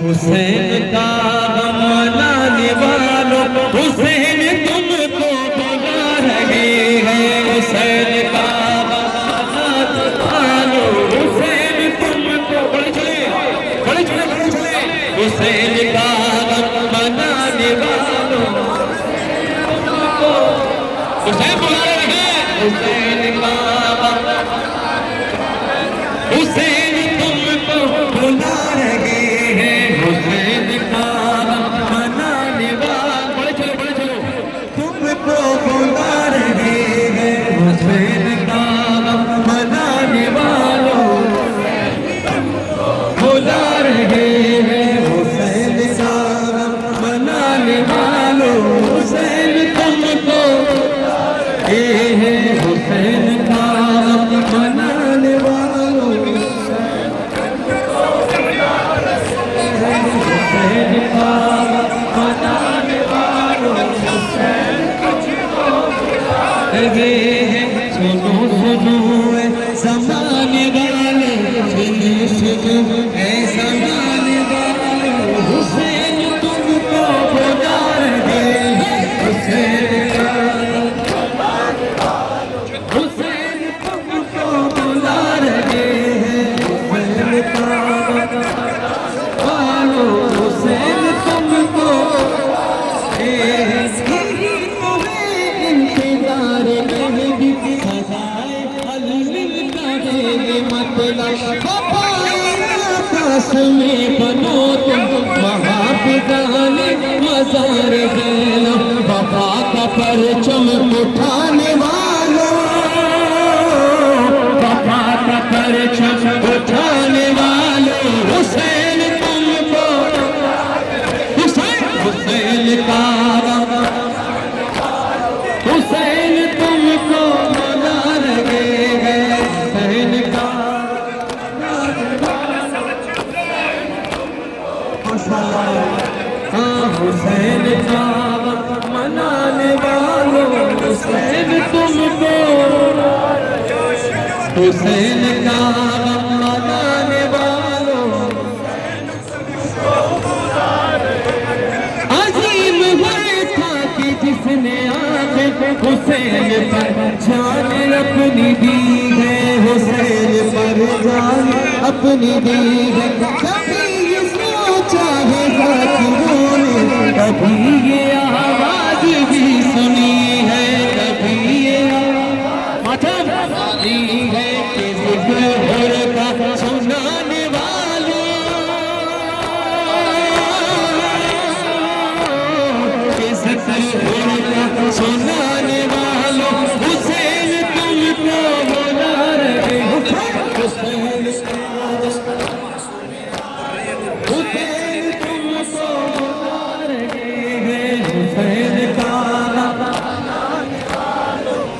हुसैन का गम मनाने वालों, हुसैन तुमको बुला रहे हैं। हुसैन का गम मनाने वालों, हुसैन तुमको बड़े चले हुसैन का गम मनाने वालों, हुसैन बुला रहे हैं। हुसैन का हुसैन तुमको बुला रहे हैं। हुसैन का मनाने वाले, बड़े चलो तुमको बुला रहे हैं। हुसैन का मनाने वालों बुला रहे हैं। हुसैन का मनाने वालों, हुसैन तुमको हुसैन का मनाने वालों, हुसैन का मनाने वालों, सुनो सुनो ज़माने वाले, सुनो ज़माने वाले, हुसैन तुमको बुला रहे हैं। हुसैन का हुसैन तुमको बुला रहे हैं। हुसैन का वालों, हुसैन तुमको इंतजार रहेगी। सदाए अलविल का देंगे मतलब, आकाश में बनो तुम महापिताने मजार देना। वफा का परचम उठाने वालों, वफा का परचम उठाने वालों, हुसैन तुमको हुसैन का हुसैन तुमको बुला रहे हैं। हुसैन का हुसैन का मनाने वालों, हुसैन तुमको हुसैन का मनाने वालों, अजीम हुए था कि जिसने आके हुसैन पर जान अपनी दी है। हुसैन पर जान अपनी दी है। कभी ये सोचा है ज़ाकिरों ने, कभी ये आवाज भी सुनी है, कभी ये आवाज सुनी है कि ज़िक्र का सुनाने वालों, कि ज़िक्र का सुनाने वालों, हुसैन तुमको बुला रहे हैं। हुसैन तुमको बुला रहे हैं। हुसैन का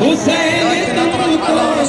हुसैन तुमको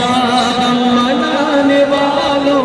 का मनाने वालों,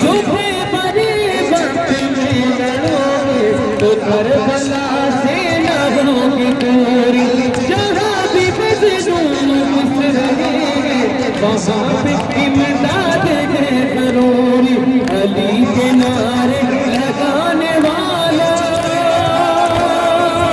झूठे बड़े वक्त में लड़ोगे तो करबला से न होगी दूरी। जहाँ भी मज़लूम गुज़र रहे वहाँ पे इमदाद है ज़रूरी। अली के नारे लगाने वाला,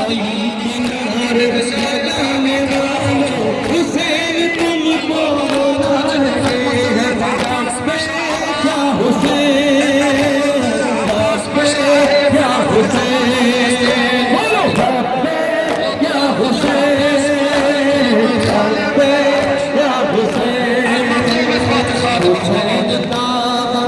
अली के नारे लगाने वाला, हुसैन तुमको बुला रहे हैं। क्या हुसैन, क्या हुसैन, बोलो क्या हुसैन, क्या हुसैन, हुसैन का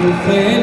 हुसैन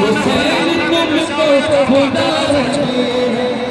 हुसैन तुमको खुदा रहे हैं।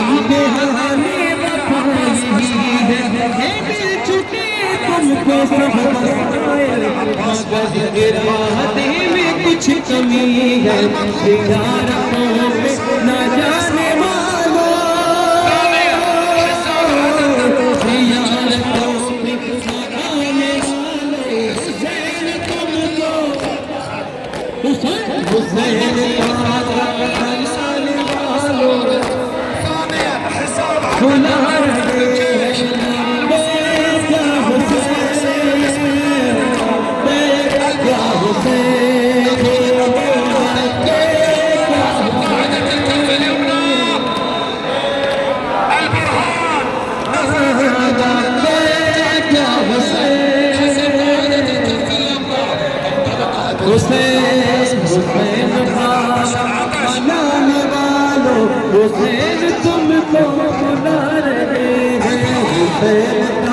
इम्तिहाने वफा यही है। मिल चुके तुमको सब मगर इरादे में कुछ कुछ कमी है जियारतों में न जाने वालों जियारतों में न आने वालों हुसैन तुमको हुसैन आने वालों बुला रहे बेटा हुसैन बेटा हुसैन हुसैन मनाने वालों हुसैन तुमको बुला रहे हैं हुसैन